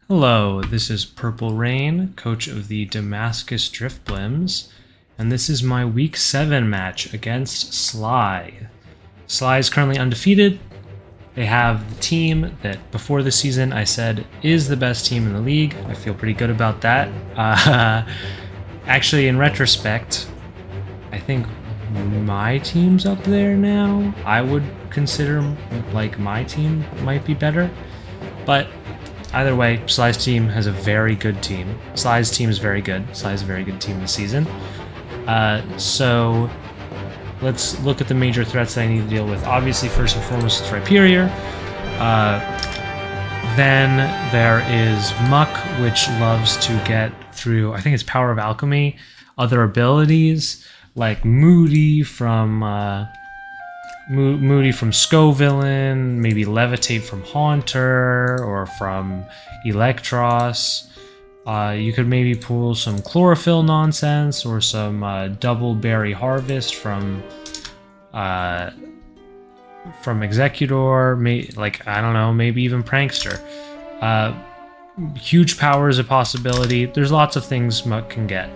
Hello, this is Purple Rain, coach of the Damascus Driftblims, and this is my Week 7 match against Sly. Sly is currently undefeated. They have the team that before the season I said is the best team in the league. I feel pretty good about that. Actually, in retrospect, I think my team's up there now. I would consider like my team might be better, but either way, Sly's team has a very good team. Sly's team is very good. Sly's a very good team this season. So let's look at the major threats that I need to deal with. Obviously, first and foremost, it's Rhyperior. Then there is Muck, which loves to get through, I think it's Power of Alchemy, other abilities, like Moody from Scovillain, maybe Levitate from Haunter, or from Electros. You could maybe pull some Chlorophyll nonsense, or some Double Berry Harvest from Executor, I don't know, maybe even Prankster. Huge power is a possibility. There's lots of things Muck can get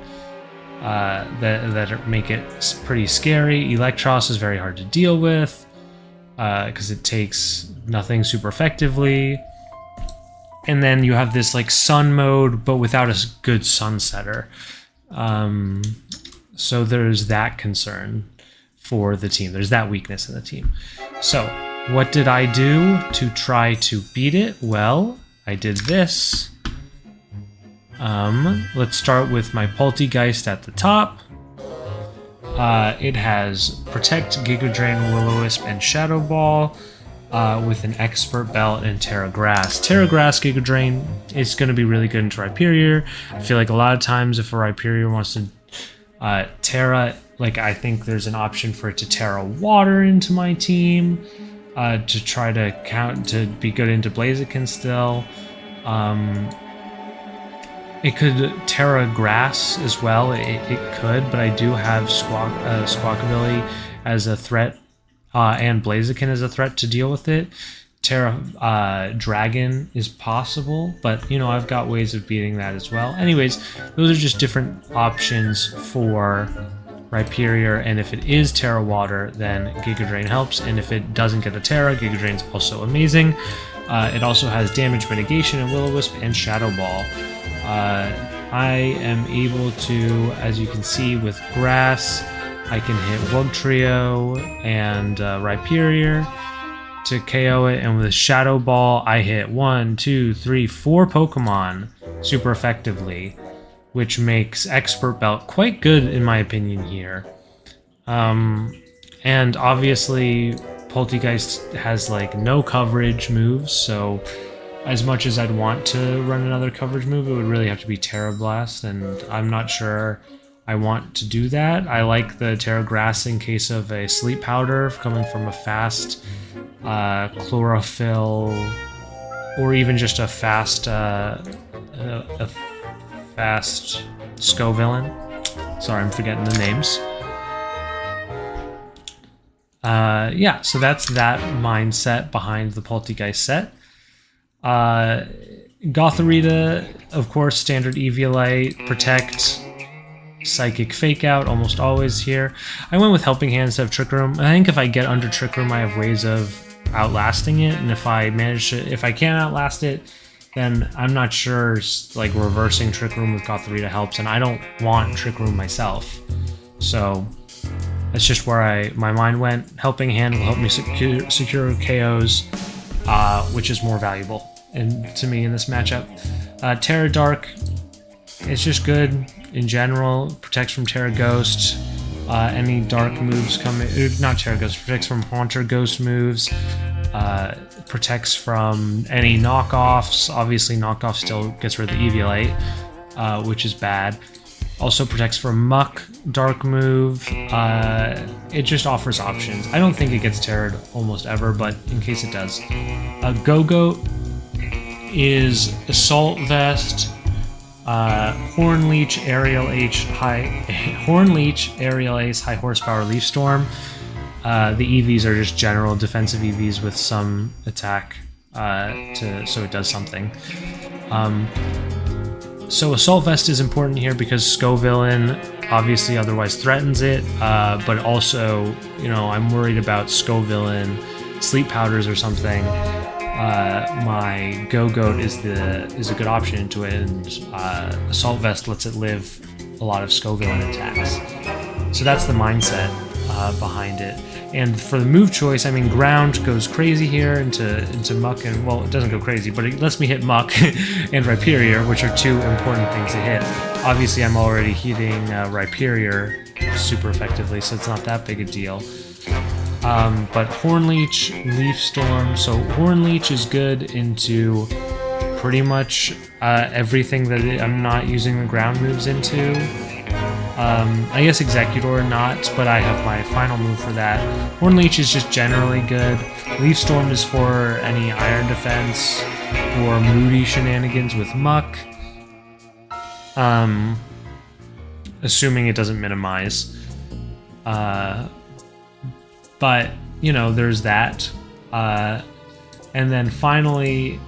that make it pretty scary. Electros is very hard to deal with because it takes nothing super effectively. And then you have this like sun mode, but without a good sunsetter. So there's that concern for the team. There's that weakness in the team. So what did I do to try to beat it? Well, I did this. Let's start with my Poltegeist at the top. It has Protect, Giga Drain, Will-O-Wisp, and Shadow Ball with an Expert Belt and Terra Grass. Terra Grass, Giga Drain is going to be really good into Rhyperior. I feel like a lot of times if a Rhyperior wants to Terra, I think there's an option for it to Terra Water into my team to try to be good into Blaziken still. It could Terra Grass as well. It could, but I do have Squawkabilly as a threat and Blaziken as a threat to deal with it. Terra Dragon is possible, but I've got ways of beating that as well. Anyways, those are just different options for Rhyperior, and if it is Terra Water, then Giga Drain helps, and if it doesn't get a Terra, Giga Drain's also amazing. It also has Damage Mitigation and Will-O-Wisp and Shadow Ball. I am able to, as you can see with Grass, I can hit Wugtrio and Rhyperior to KO it, and with Shadow Ball, I hit 1, 2, 3, 4 Pokemon super effectively, which makes Expert Belt quite good in my opinion here. And obviously, Poltegeist has no coverage moves, so as much as I'd want to run another coverage move, it would really have to be Terra Blast, and I'm not sure I want to do that. I like the Terra Grass in case of a Sleep Powder coming from a fast Chlorophyll, or even just a fast Scovillain. Sorry, I'm forgetting the names. Yeah, so that's that mindset behind the Poltegeist set. Gothorita, of course, standard Eviolite, Protect, Psychic Fake Out, almost always here. I went with Helping Hand instead of Trick Room. I think if I get under Trick Room, I have ways of outlasting it, and if I can't outlast it, then I'm not sure reversing Trick Room with Gothorita helps, and I don't want Trick Room myself. So that's just where my mind went. Helping Hand will help me secure KOs, which is more valuable to me in this matchup. Terra Dark is just good in general. Protects from Terra Ghost. Any dark moves coming, not Terra Ghost, protects from Haunter Ghost moves. Protects from any knockoffs. Obviously, knockoff still gets rid of the Eviolite, which is bad. Also protects from Muck, Dark move. It just offers options. I don't think it gets Terra'd almost ever, but in case it does. Go-Go is Assault Vest, Hornleech, Aerial Ace, High Horsepower, Leaf Storm. The EVs are just general defensive EVs with some attack so it does something. So Assault Vest is important here because Scovillain obviously otherwise threatens it, but also, you know, I'm worried about Scovillain, Sleep Powders or something. My Go-Goat is a good option into it, and Assault Vest lets it live a lot of Scovillain attacks. So that's the mindset behind it. And for the move choice, I mean, Ground goes crazy here into Muck, and, well, it doesn't go crazy, but it lets me hit Muck and Rhyperior, which are two important things to hit. Obviously, I'm already hitting Rhyperior super effectively, so it's not that big a deal. But Horn Leech, Leaf Storm, so Horn Leech is good into pretty much everything that I'm not using the ground moves into. I guess Executor not, but I have my final move for that. Horn Leech is just generally good. Leaf Storm is for any Iron Defense or Moody shenanigans with Muck. Assuming it doesn't minimize. But, you know, there's that. And then finally,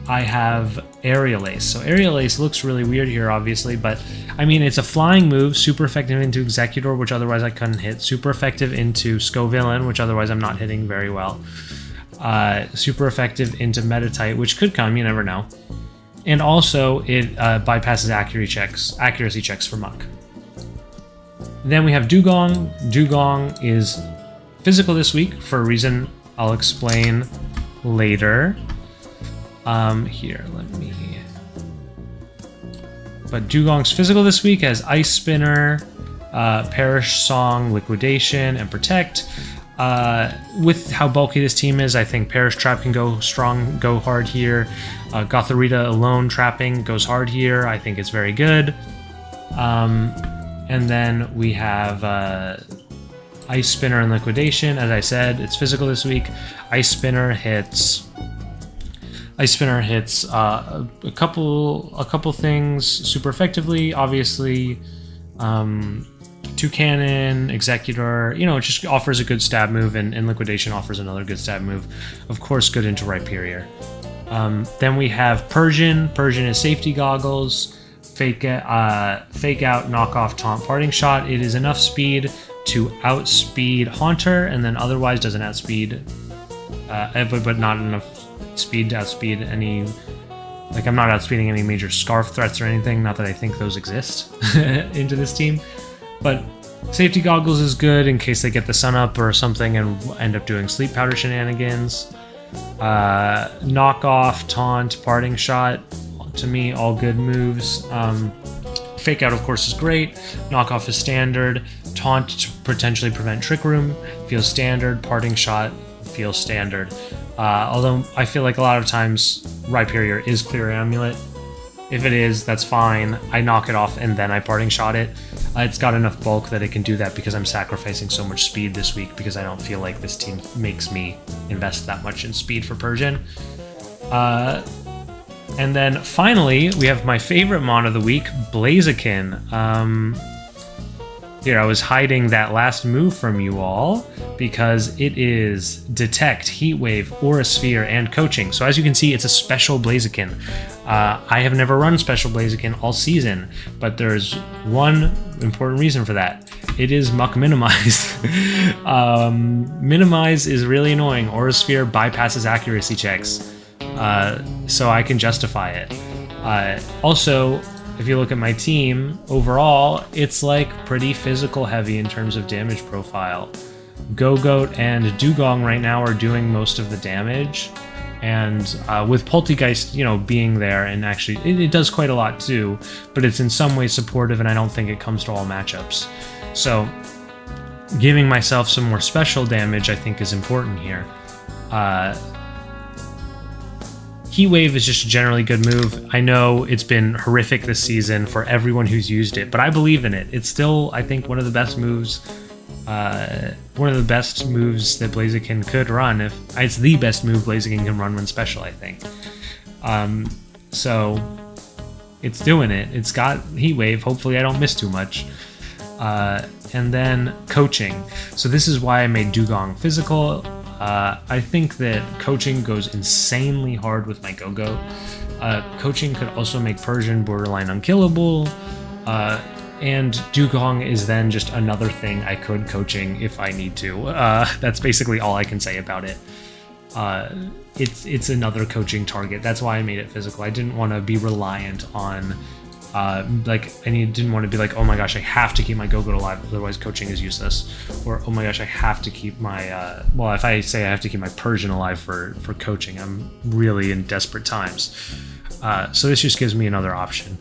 I have Aerial Ace. So Aerial Ace looks really weird here, obviously, but I mean, it's a flying move, super effective into Executor, which otherwise I couldn't hit, super effective into Scovillain, which otherwise I'm not hitting very well, super effective into Metatite, which could come, you never know, and also it bypasses accuracy checks for Muck. Then we have Dugong. Dugong is physical this week for a reason I'll explain later. Here, let me... But Dugong's physical this week has Ice Spinner, Perish Song, Liquidation, and Protect. With how bulky this team is, I think Perish Trap can go strong, go hard here. Gotharita alone trapping goes hard here. I think it's very good. And then we have Ice Spinner and Liquidation. As I said, it's physical this week. Ice Spinner hits a couple things super effectively. Obviously, Two-Cannon, Executor, you know, it just offers a good stab move, and Liquidation offers another good stab move. Of course, good into Rhyperior. Then we have Persian. Persian is Safety Goggles, Fake Out, Knock Off, Taunt, Parting Shot. It is enough speed to outspeed Haunter, and then otherwise doesn't outspeed, but not enough speed to outspeed any, like, I'm not outspeeding any major Scarf threats or anything, not that I think those exist into this team, but Safety Goggles is good in case they get the sun up or something and end up doing Sleep Powder shenanigans. Knock Off, Taunt, Parting Shot, to me, all good moves. Fake Out, of course, is great. Knock Off is standard. Taunt to potentially prevent Trick Room feels standard. Parting Shot feels standard. Although I feel like a lot of times Rhyperior is Clear Amulet. If it is, that's fine. I knock it off and then I Parting Shot it. It's got enough bulk that it can do that because I'm sacrificing so much speed this week because I don't feel like this team makes me invest that much in speed for Persian. And then finally, we have my favorite mon of the week, Blaziken. Here, I was hiding that last move from you all because it is Detect, Heat Wave, Aura Sphere, and Coaching. So as you can see, it's a special Blaziken. I have never run special Blaziken all season, but there's one important reason for that. It is Muck Minimize. Minimize is really annoying. Aura Sphere bypasses accuracy checks, so I can justify it. Also, if you look at my team, overall, it's like pretty physical heavy in terms of damage profile. Go-Goat and Dugong right now are doing most of the damage, and with Poltegeist, you know, being there, and actually it does quite a lot too, but it's in some ways supportive, and I don't think it comes to all matchups. So giving myself some more special damage I think is important here. Heat Wave is just a generally good move. I know it's been horrific this season for everyone who's used it, but I believe in it. It's still, I think, one of the best moves. One of the best moves that Blaziken could run. It's the best move Blaziken can run when special, I think. So it's doing it. It's got Heat Wave. Hopefully I don't miss too much. And then Coaching. So this is why I made Dugong physical. I think that Coaching goes insanely hard with my Go-Goat. Coaching could also make Persian borderline unkillable, and Dugong is then just another thing I could coaching if I need to. That's basically all I can say about it. It's another coaching target. That's why I made it physical. I didn't want to be reliant on and you didn't want to be like, oh my gosh, I have to keep my Go-Goat alive, otherwise coaching is useless. Or, oh my gosh, I have to keep my, well, if I say I have to keep my Persian alive for coaching, I'm really in desperate times. So this just gives me another option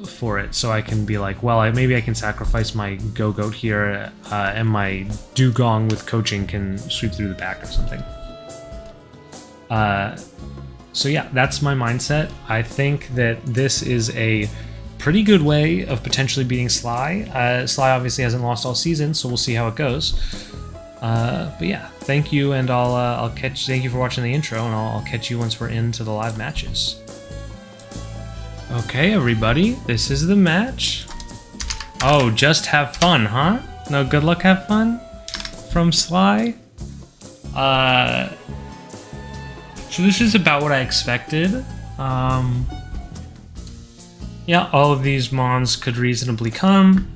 for it. So I can be like, well, maybe I can sacrifice my Go-Goat here, and my Dugong with coaching can sweep through the back or something. So yeah, that's my mindset. I think that this is a pretty good way of potentially beating Sly. Sly obviously hasn't lost all season, so we'll see how it goes. But yeah, thank you, and thank you for watching the intro, and I'll catch you once we're into the live matches. Okay, everybody, this is the match. Oh, just have fun, huh? No good luck, have fun? From Sly? So this is about what I expected. Yeah, all of these mons could reasonably come.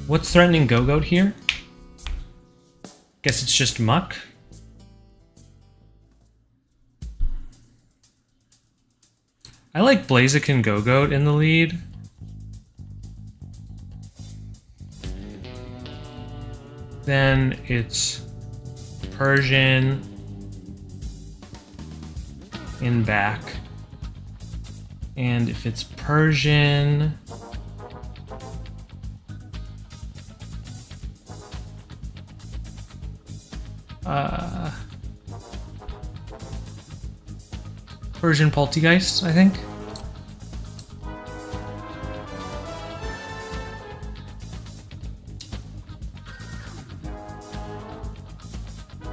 What's threatening Go-Goat here? Guess it's just Muck. I like Blaziken Go-Goat in the lead. Then it's Persian in back. And if it's Persian, Persian Poltergeist, I think.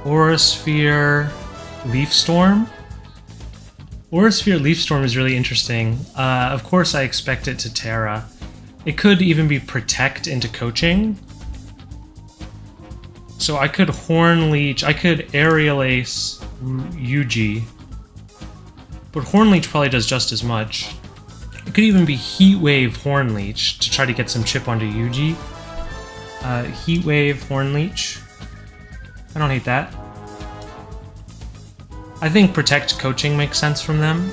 Aurasphere Leaf Storm. Aurasphere Leaf Storm is really interesting. Of course, I expect it to Terra. It could even be Protect into coaching. So I could Horn Leech. I could Aerial Ace Yuji. But Horn Leech probably does just as much. It could even be Heat Wave Horn Leech to try to get some chip onto Yuji. Heat Wave Horn Leech. I don't hate that. I think Protect coaching makes sense from them.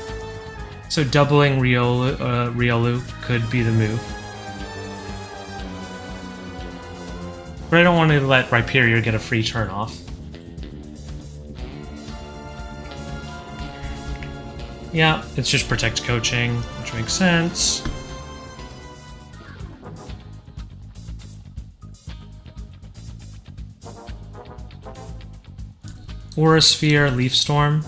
So doubling Riolu could be the move. But I don't want to let Rhyperior get a free turn off. Yeah, it's just Protect coaching, which makes sense. Aurasphere, Leaf Storm.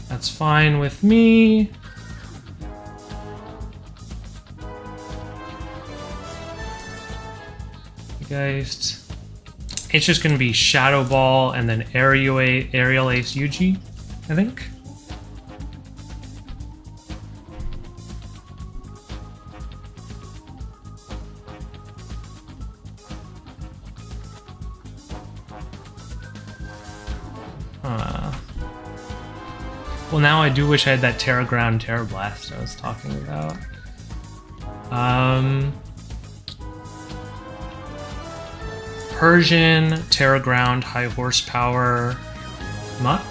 That's fine with me. Geist. It's just going to be Shadow Ball and then Aerial Ace Yuji, I think. Well, now I do wish I had that Terra Ground Terra Blast I was talking about. Persian, Terra Ground, High Horsepower, Muck.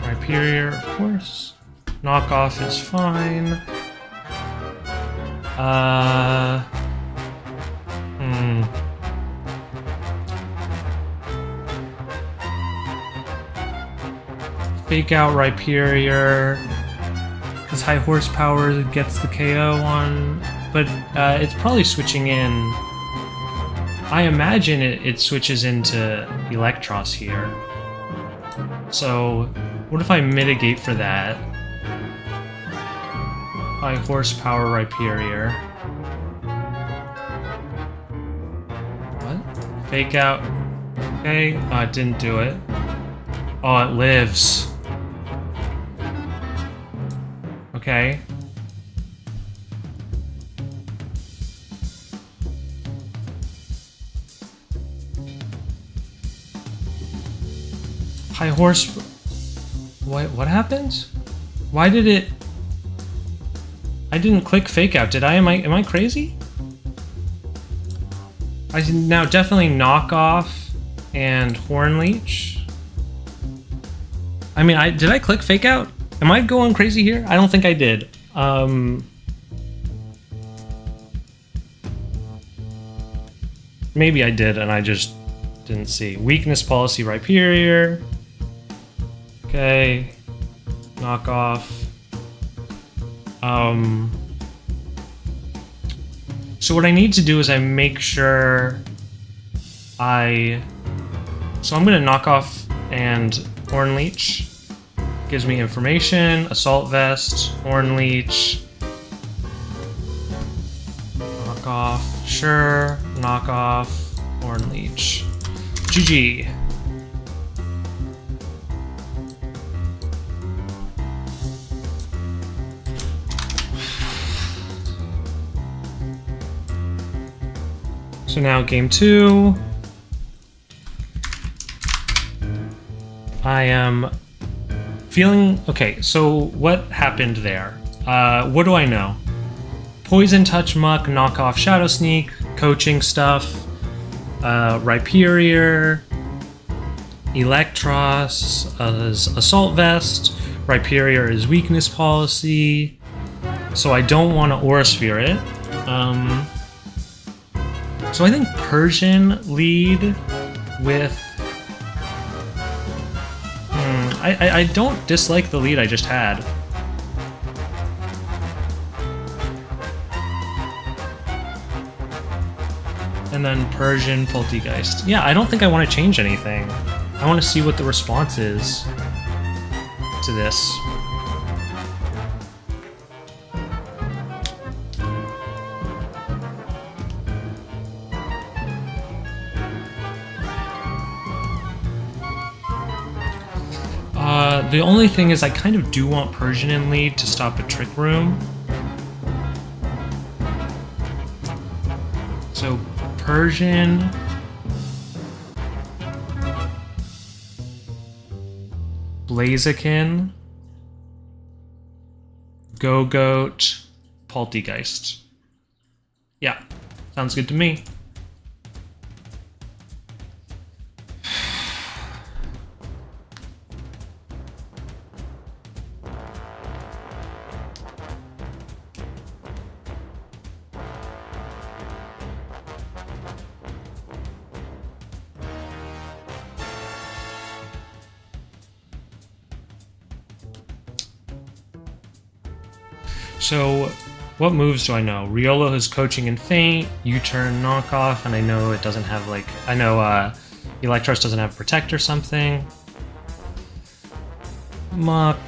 Rhyperior, of course. Knockoff is fine. Fake out Rhyperior, because High Horsepower gets the KO on, but it's probably switching in. I imagine it switches into Electros here. So, what if I mitigate for that? High horsepower Rhyperior. What? Fake out. Okay. Oh, it didn't do it. Oh, it lives. Okay. High horse. What happened? Why did it? I didn't click fake out, did I? Am I crazy? I can now definitely knock off and horn leech. I mean, did I click fake out? Am I going crazy here? I don't think I did. Maybe I did and I just didn't see. Weakness policy Rhyperior. Okay. Knock off. So what I need to do is I make sure so I'm gonna knock off and horn leech. Gives me information, assault vest, horn leech. Knock off, sure, knock off, horn leech. GG. So now game 2. I am feeling... Okay, so what happened there? What do I know? Poison Touch Muck, knockoff Shadow Sneak, coaching stuff, Rhyperior, Electros is Assault Vest, Rhyperior is Weakness Policy, so I don't want to Aura Sphere it. So I think Persian lead with... I don't dislike the lead I just had. And then Persian Poltergeist. Yeah, I don't think I want to change anything. I want to see what the response is to this. The only thing is I kind of do want Persian in lead to stop a Trick Room. So Persian... Blaziken, Go-Goat, Poltergeist. Yeah, sounds good to me. So, what moves do I know? Riolo has Coaching and Feint, U-Turn Knockoff, and I know it doesn't have, like... I know Electros doesn't have Protect or something. Muck.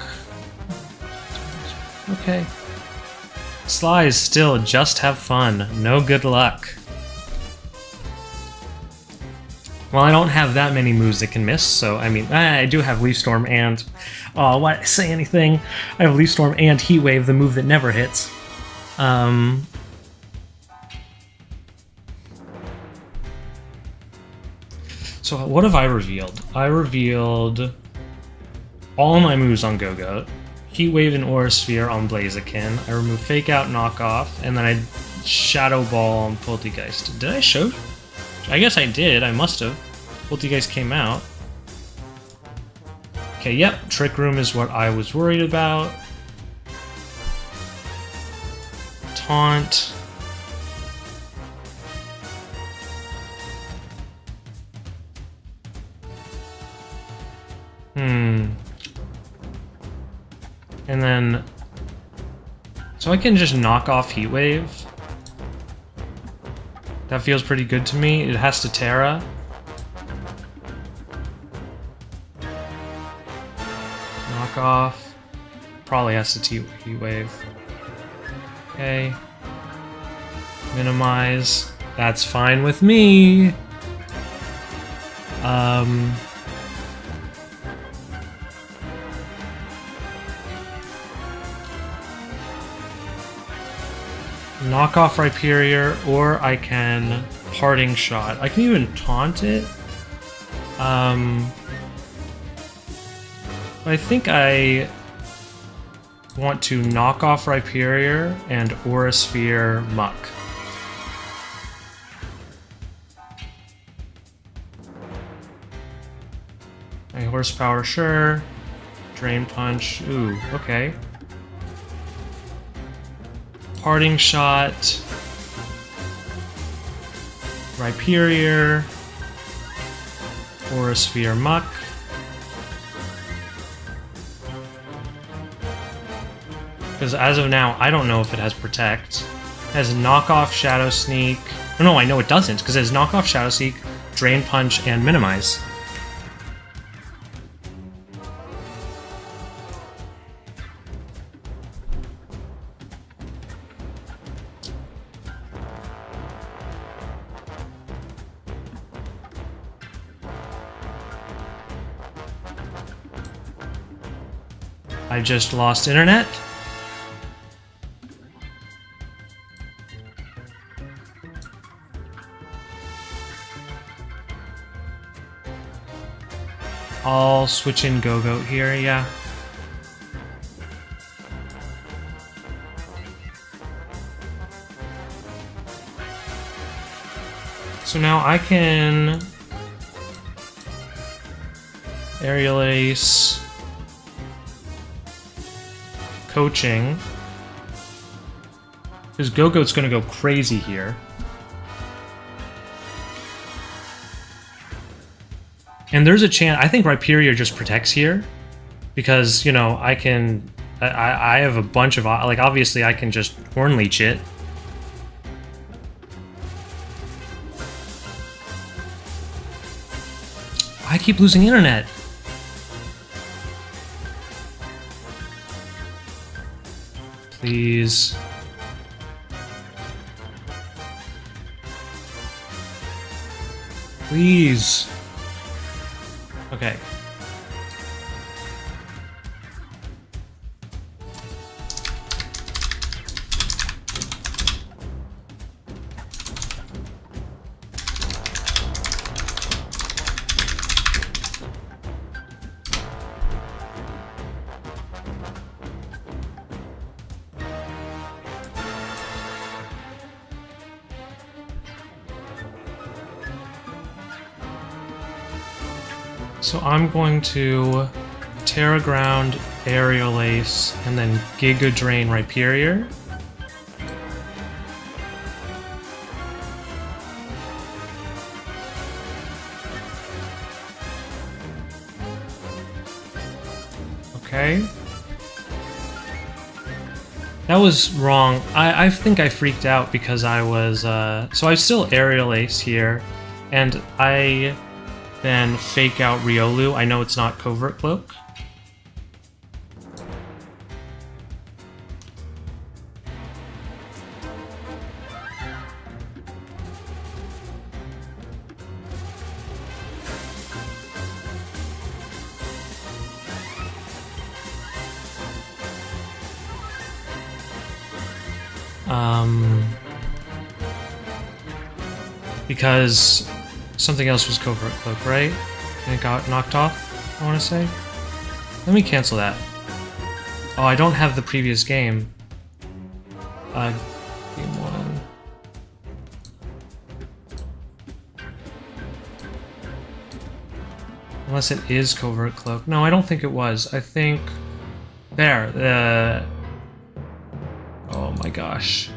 Okay. Sly is still just have fun. No good luck. Well, I don't have that many moves that can miss, so, I mean, I do have Leaf Storm and... Oh, why did I say anything? I have Leaf Storm and Heat Wave, the move that never hits. So what have I revealed? I revealed all my moves on Go-Goat, Heat Wave and Aura Sphere on Blaziken, I removed Fake Out, Knockoff, and then I Shadow Ball on Poltergeist. Did I show? I guess I did, I must have. Poltergeist came out. Okay, yep, Trick Room is what I was worried about. Taunt. And then... So I can just knock off Heat Wave. That feels pretty good to me. It has to Terra. Knock off. Probably has to heat wave. Okay. Minimize. That's fine with me. Knock off Rhyperior, or I can Parting Shot. I can even taunt it. I think I want to knock off Rhyperior and Aura Sphere Muck. My horsepower, sure. Drain Punch, ooh, okay. Parting Shot. Rhyperior. Aura Sphere Muck. Because as of now, I don't know if it has Protect. It has Knockoff, Shadow Sneak. Oh, no, I know it doesn't, because it has Knockoff, Shadow Sneak, Drain Punch, and Minimize. I just lost internet. I'll switch in Go-Goat here, yeah. So now I can Aerial Ace, Coaching, because Go-Goat's gonna go crazy here. And there's a chance, I think Rhyperior just protects here, because, you know, I have a bunch of, like, obviously I can just Horn Leech it. I keep losing internet. Please. Please. Okay. So I'm going to Terra Ground, Aerial Ace, and then Giga Drain Rhyperior. Okay. That was wrong. I think I freaked out because I was, so I still Aerial Ace here, and I then fake out Riolu. I know it's not Covert Cloak. Because something else was Covert Cloak, right? And it got knocked off, I want to say. Let me cancel that. Oh, I don't have the previous game. Game 1. Unless it is Covert Cloak. No, I don't think it was. I think... There. Oh my gosh.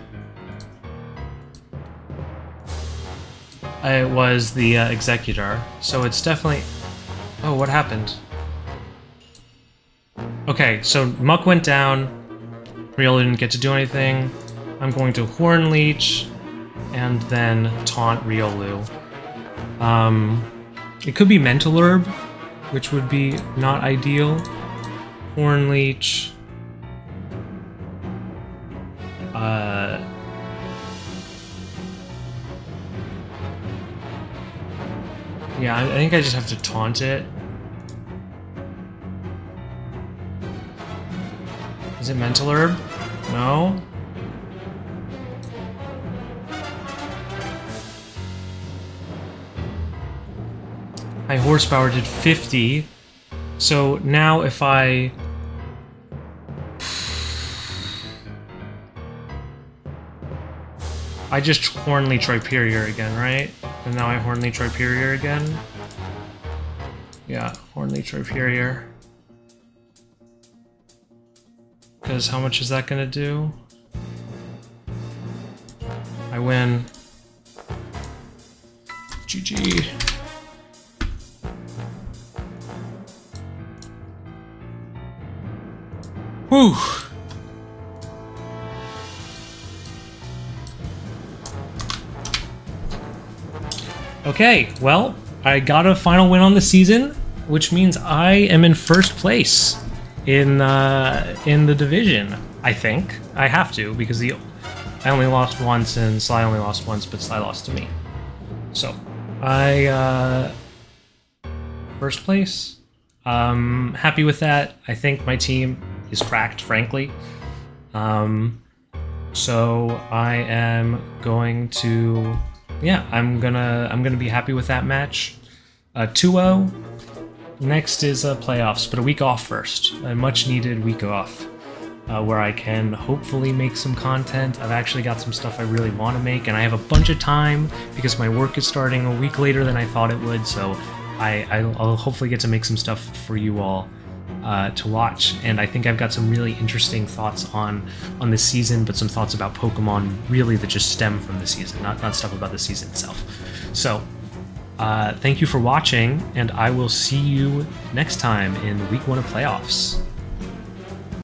It was the Executor, so it's definitely... Oh, what happened? Okay, so Muck went down, Riolu didn't get to do anything. I'm going to Horn Leech, and then taunt Riolu. It could be Mental Herb, which would be not ideal. Hornleech. Yeah, I think I just have to taunt it. Is it Mental Herb? No? High horsepower did 50. So now if I just Hornleech Rhyperior again, right? And now I Hornleech Rhyperior again. Yeah, Hornleech Rhyperior. Because how much is that gonna do? I win. GG. Whew. Okay, well, I got a final win on the season, which means I am in first place in the division. I think I have to because I only lost once and Sly only lost once, but Sly lost to me. So I first place. Happy with that. I think my team is cracked, frankly. So I am going to. Yeah, I'm gonna be happy with that match. 2-0. Next is playoffs, but a week off first. A much-needed week off, where I can hopefully make some content. I've actually got some stuff I really want to make, and I have a bunch of time because my work is starting a week later than I thought it would. So I'll hopefully get to make some stuff for you all to watch. And I think I've got some really interesting thoughts on this season, but some thoughts about Pokemon really that just stem from the season, not stuff about the season itself. So thank you for watching, and I will see you next time in week 1 of playoffs.